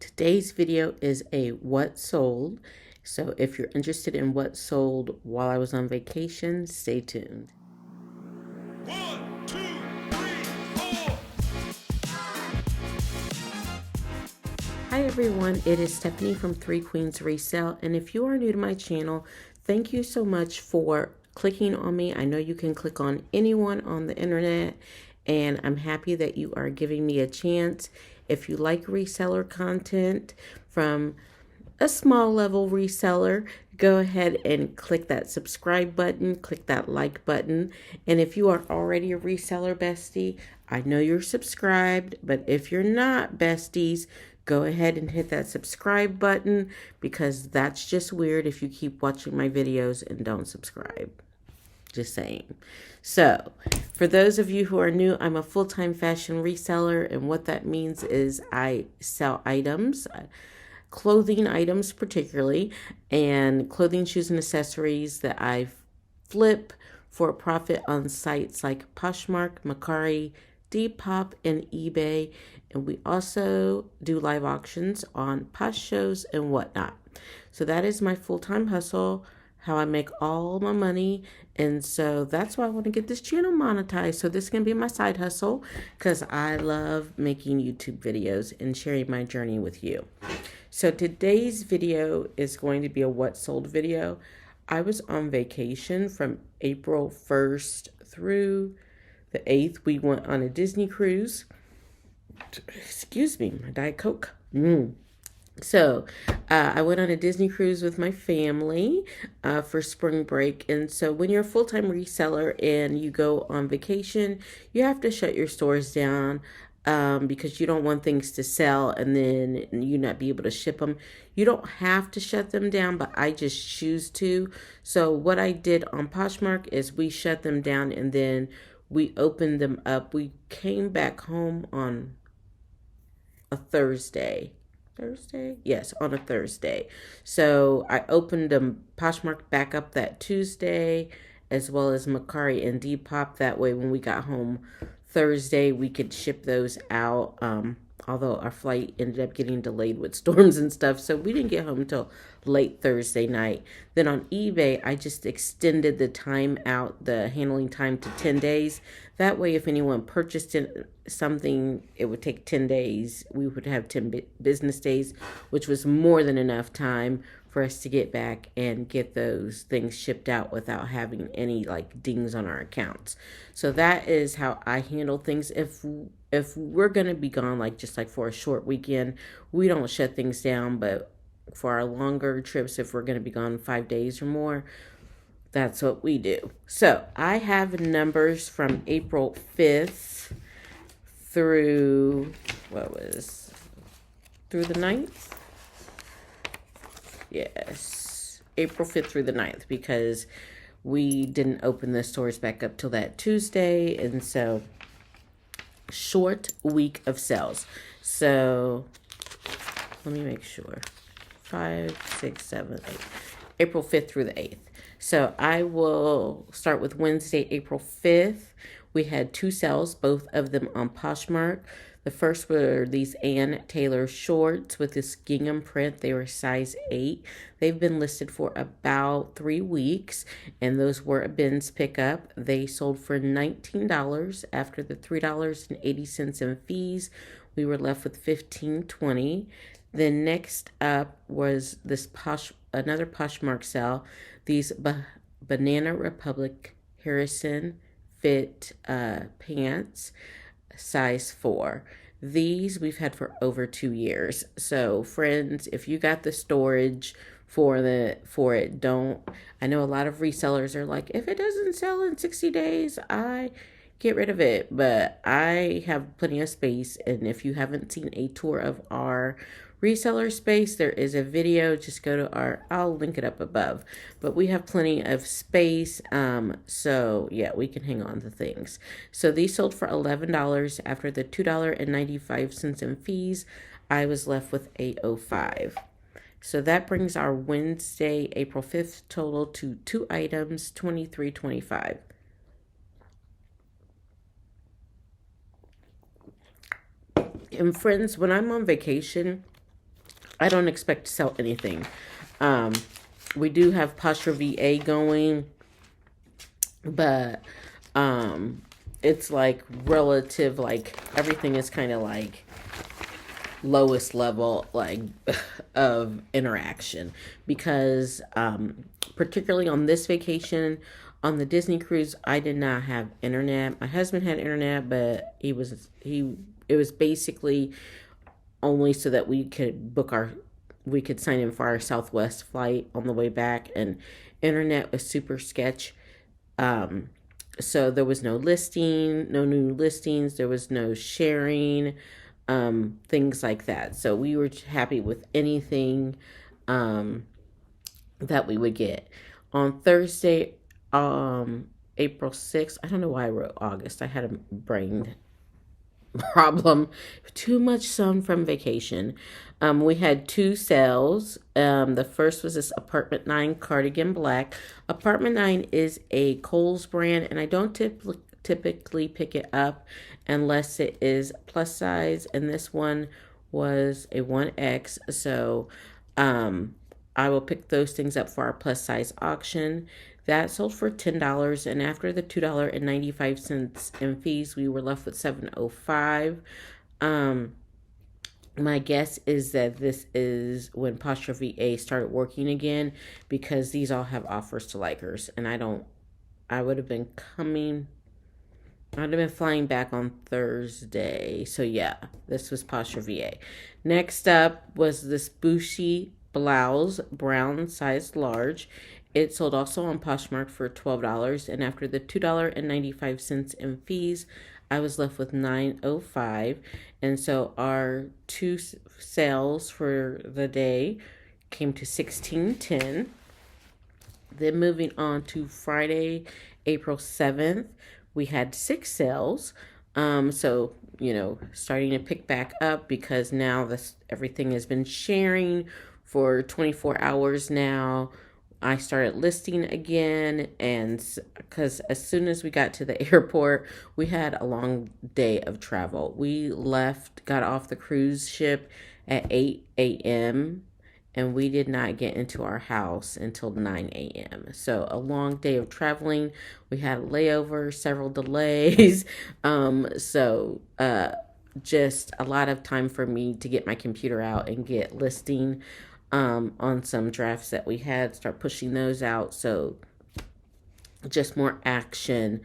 Today's video is a what sold. So if you're interested in what sold while I was on vacation, stay tuned. 1, 2, 3, 4. Hi everyone, it is Stephanie from Three Queens Resell, and if you are new to my channel, thank you so much for clicking on me. I know you can click on anyone on the internet, and I'm happy that you are giving me a chance. If you like reseller content from a small level reseller, go ahead and click that subscribe button, click that like button. And if you are already a reseller bestie, I know you're subscribed, but if you're not besties, go ahead and hit that subscribe button, because that's just weird if you keep watching my videos and don't subscribe. Just saying. So, for those of you who are new, I'm a full-time fashion reseller, and what that means is I sell items, clothing items particularly, and clothing, shoes, and accessories that I flip for a profit on sites like Poshmark, Mercari, Depop, and eBay. And we also do live auctions on Posh Shows and whatnot. So that is my full-time hustle, how I make all my money. And so that's why I want to get this channel monetized. So this can be my side hustle, because I love making YouTube videos and sharing my journey with you. So today's video is going to be a what sold video. I was on vacation from April 1st through the 8th. We went on a Disney cruise. Excuse me, my Diet Coke. So I went on a Disney cruise with my family for spring break. And so when you're a full-time reseller and you go on vacation, you have to shut your stores down because you don't want things to sell and then you not be able to ship them. You don't have to shut them down, but I just choose to. So what I did on Poshmark is we shut them down and then we opened them up. We came back home on a Thursday. Yes, on a Thursday. So I opened Poshmark back up that Tuesday, as well as Mercari and Depop. That way, when we got home Thursday, we could ship those out. Although our flight ended up getting delayed with storms and stuff, so we didn't get home until late Thursday night. Then on eBay, I just extended the time out, the handling time, to 10 days. That way, if anyone purchased something, it would take 10 days. We would have 10 business days, which was more than enough time for us to get back and get those things shipped out without having any like dings on our accounts. So that is how I handle things. If we're gonna be gone, like just like for a short weekend, we don't shut things down. But for our longer trips, if we're gonna be gone 5 days or more, that's what we do. So I have numbers from April 5th through through the 9th. Yes, April 5th through the 9th, because we didn't open the stores back up till that Tuesday. And so short week of sales. So let me make sure. 5, 6, 7, 8. April 5th through the 8th. So I will start with Wednesday, April 5th. We had 2 sales, both of them on Poshmark. The first were these Ann Taylor shorts with this gingham print. They were size 8. They've been listed for about 3 weeks, and those were a bins pickup. They sold for $19 after the $3.80 in fees. We were left with $15.20. Then next up was this another Poshmark sale. These Banana Republic Harrison fit pants, size 4. These we've had for over 2 years. So friends, if you got the storage for it, don't. I know a lot of resellers are like, if it doesn't sell in 60 days, I get rid of it. But I have plenty of space, and if you haven't seen a tour of our reseller space, there is a video. Just go to I'll link it up above, but we have plenty of space. So yeah, we can hang on to things. So these sold for $11 after the $2.95 in fees. I was left with $8.05. So that brings our Wednesday, April 5th total to 2 items, $23.25. And friends, when I'm on vacation, I don't expect to sell anything. Um, we do have Posh VA going, but it's like relative, like everything is kind of like lowest level like of interaction because particularly on this vacation on the Disney cruise I did not have internet. My husband had internet, but he it was basically only so that we could sign in for our Southwest flight on the way back, and internet was super sketch. um so there was no listing, no new listings, there was no sharing, things like that. So we were happy with anything um, that we would get. On Thursday, April 6th, I don't know why I wrote August. I had a brain problem. Too much sun from vacation. We had two sales. The first was this Apartment 9 cardigan black. Apartment 9 is a Kohl's brand, and I don't typically pick it up unless it is plus size. And this one was a 1X. So I will pick those things up for our plus size auction. That sold for $10, and after the $2.95 in fees, we were left with $7.05. My guess is that this is when Posh VA started working again, because these all have offers to likers, and I would have been flying back on Thursday. So yeah, this was Posh VA. Next up was this Bushy blouse, brown size large. It sold also on Poshmark for $12, and after the $2.95 in fees, I was left with $9.05. And so our two sales for the day came to $16.10. Then moving on to Friday, April 7th, we had 6 sales. So, starting to pick back up because now everything has been sharing for 24 hours now. I started listing again, and because as soon as we got to the airport, we had a long day of travel. We got off the cruise ship at 8 a.m., and we did not get into our house until 9 a.m. So a long day of traveling. We had a layover, several delays. Just a lot of time for me to get my computer out and get listing on some drafts that we had, start pushing those out. So just more action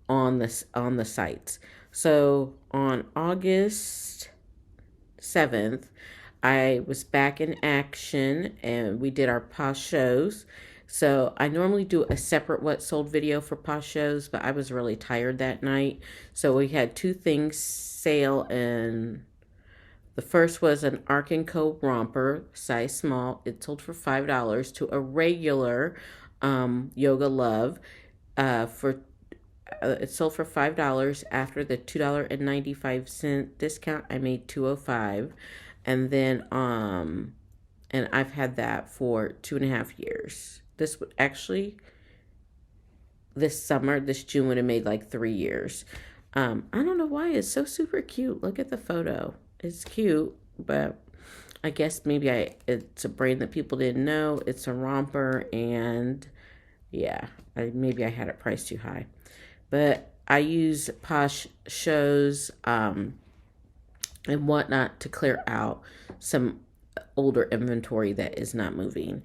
on the sites. So on August 7th, I was back in action and we did our Posh Shows. So I normally do a separate what sold video for Posh Shows, but I was really tired that night. So we had two things sale, and the first was an Arc & Co romper, size small. It sold for $5 to a regular Yoga Love. It sold for $5. After the $2.95 discount, I made $2.05. And then and I've had that for 2.5 years. This would actually, this June would have made like 3 years. I don't know why it's so super cute. Look at the photo. It's cute, but I guess maybe it's a brand that people didn't know. It's a romper, and yeah, maybe I had it priced too high. But I use Posh Shows and whatnot to clear out some older inventory that is not moving.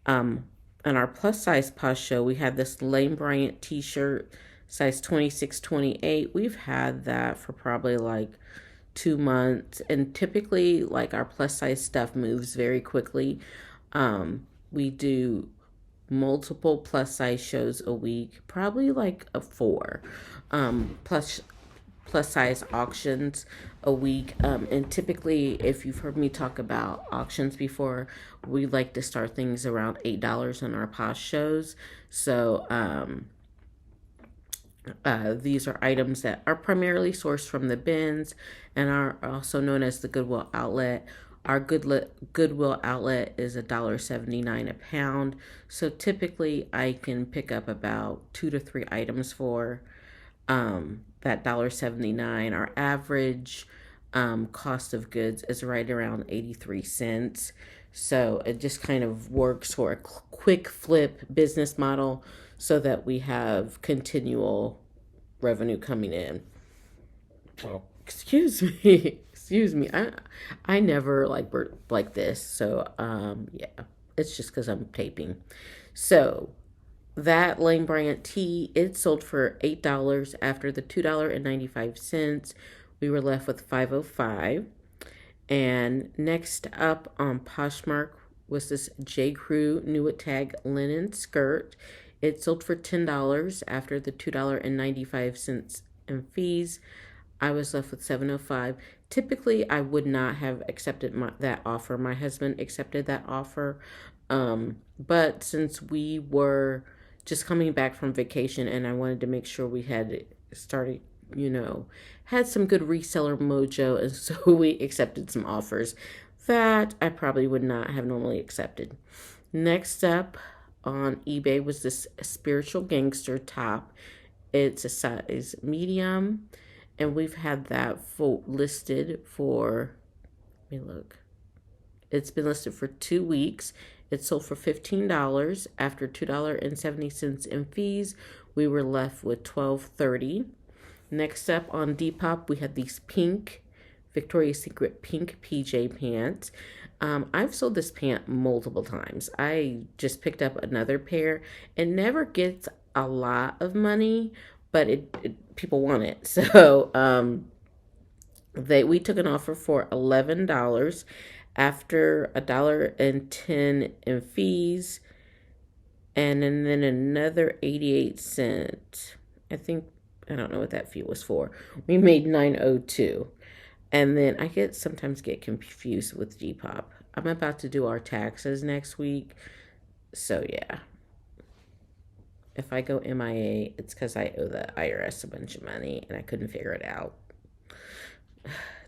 On our plus size Posh Show, we had this Lane Bryant t-shirt, size 26-28. We've had that for probably like 2 months, and typically like our plus size stuff moves very quickly. We do multiple plus size shows a week, probably like a 4 plus size auctions a week. And typically, if you've heard me talk about auctions before, we like to start things around $8 on our Posh Shows. So these are items that are primarily sourced from the bins and are also known as the Goodwill Outlet. Our Goodwill Outlet is $1.79 a pound. So typically I can pick up about 2 to 3 items for that $1.79. Our average cost of goods is right around 83 cents. So it just kind of works for a quick flip business model so that we have continual revenue coming in. Oh, excuse me. Excuse me. I never like this. So yeah. It's just cuz I'm taping. So that Lane Bryant tea, it sold for $8 after the $2.95. We were left with 505. And next up on Poshmark was this J. Crew New Tag linen skirt. It sold for $10 after the $2.95 in fees. I was left with 705. Typically, I would not have accepted that offer. My husband accepted that offer. But since we were just coming back from vacation and I wanted to make sure we had started, had some good reseller mojo, and so we accepted some offers that I probably would not have normally accepted. Next up on eBay was this spiritual gangster top. It's a size medium, and we've had that listed for, let me look. It's been listed for 2 weeks. It sold for $15 after $2.70 in fees. We were left with $12.30. Next up on Depop, we had these pink Victoria's Secret pink PJ pants. I've sold this pant multiple times. I just picked up another pair. It never gets a lot of money, but people want it. So we took an offer for $11 after $1.10 in fees, and then another 88 cents. I don't know what that fee was for. We made $9.02. And then I sometimes get confused with Depop. I'm about to do our taxes next week. So yeah. If I go MIA, it's because I owe the IRS a bunch of money and I couldn't figure it out.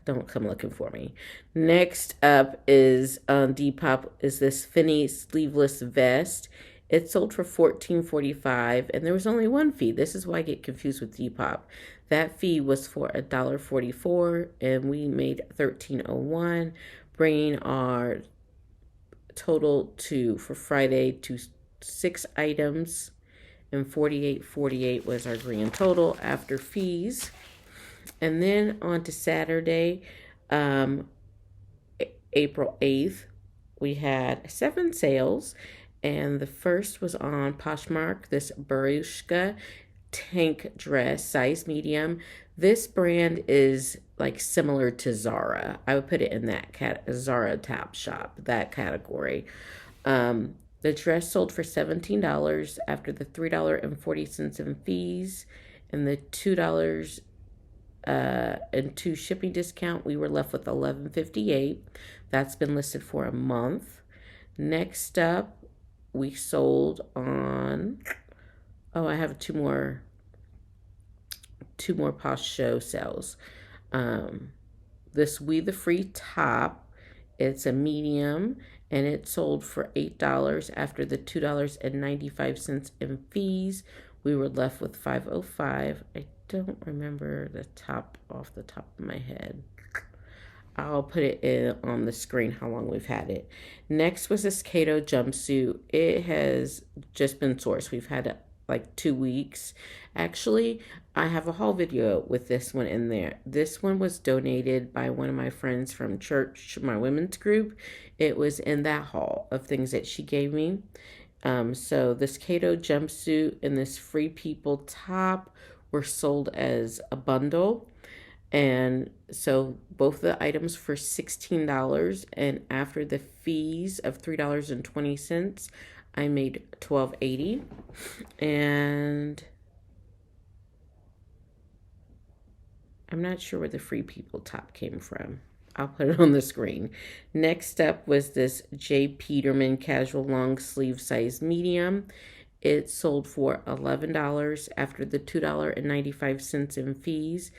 Don't come looking for me. Next up is on Depop is this Finney sleeveless vest. It sold for $14.45, and there was only one fee. This is why I get confused with Depop. That fee was for $1.44, and we made $13.01, bringing our total for Friday to 6 items, and $48.48 was our grand total after fees. And then on to Saturday, April 8th, we had 7 sales. And the first was on Poshmark, this Barushka tank dress, size medium. This brand is like similar to Zara. I would put it in that Zara Top Shop, that category. The dress sold for $17 after the $3.40 in fees and the $2 and $2 shipping discount. We were left with $11.58. That's been listed for a month. Next up, we sold on, I have two more Posh Show sales. This We the Free top, it's a medium, and it sold for $8 after the $2.95 in fees. We were left with $5.05. I don't remember the top off the top of my head. I'll put it in on the screen how long we've had it. Next was this Kato jumpsuit. It has just been sourced. We've had it like 2 weeks. Actually, I have a haul video with this one in there. This one was donated by one of my friends from church, my women's group. It was in that haul of things that she gave me. So this Kato jumpsuit and this Free People top were sold as a bundle. And so both the items for $16, and after the fees of $3.20, I made $12.80. And I'm not sure where the Free People top came from. I'll put it on the screen. Next up was this J. Peterman casual long sleeve size medium. It sold for $11 after the $2.95 in fees.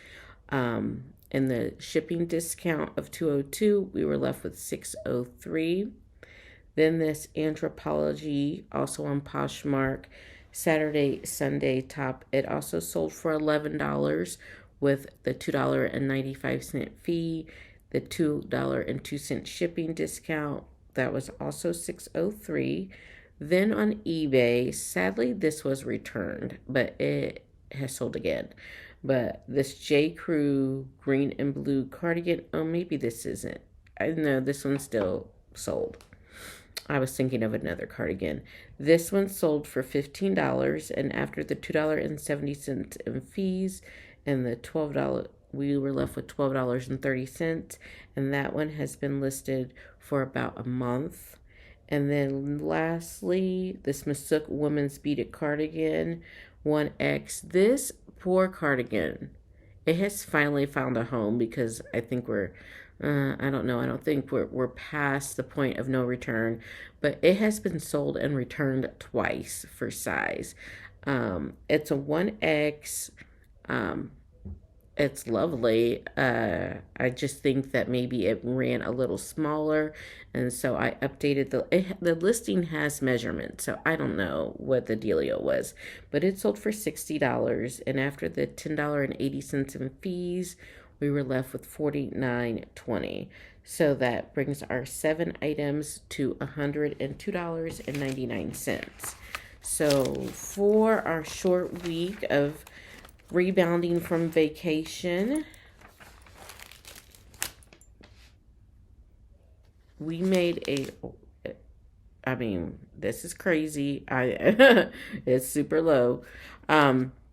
And the shipping discount of $2.02, we were left with $6.03. Then this Anthropologie, also on Poshmark, Saturday, Sunday top. It also sold for $11. with the $2.95 fee, the $2.02 shipping discount. That was also $603. Then on eBay, sadly, this was returned, but it has sold again. But this J. Crew green and blue cardigan, oh, maybe this isn't. I know this one's still sold. I was thinking of another cardigan. This one sold for $15, and after the $2.70 in fees and the $12, we were left with $12.30, and that one has been listed for about a month. And then lastly, this Masuk Women's Beaded Cardigan 1X. This poor cardigan, it has finally found a home because I think I don't know. I don't think we're past the point of no return, but it has been sold and returned twice for size. It's a 1X. It's lovely. I just think that maybe it ran a little smaller, and so I updated the listing has measurements, so I don't know what the dealio was, but it sold for $60, and after the $10.80 in fees, we were left with $49.20. So that brings our 7 items to $102.99. So for our short week of rebounding from vacation, we made this is crazy. It's super low.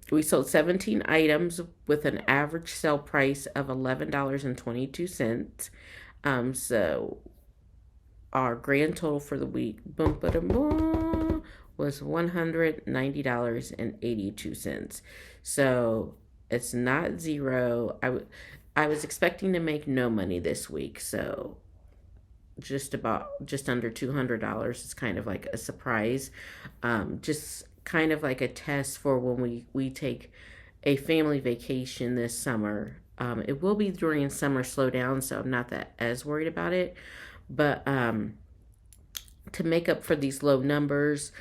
We sold 17 items with an average sale price of $11.22. So our grand total for the week, was $190.82. So it's not zero. I was expecting to make no money this week, so just under $200 is kind of like a surprise. Just kind of like a test for when we take a family vacation this summer. It will be during summer slowdown, so I'm not that as worried about it. But to make up for these low numbers,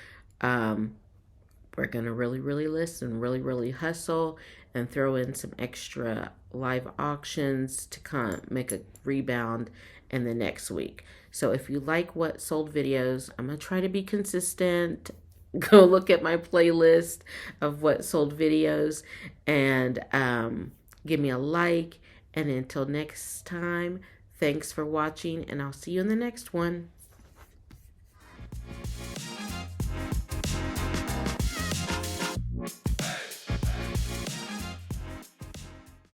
we're going to really, really listen, really, really hustle, and throw in some extra live auctions to make a rebound in the next week. So if you like what sold videos, I'm going to try to be consistent. Go look at my playlist of what sold videos and give me a like. And until next time, thanks for watching, and I'll see you in the next one.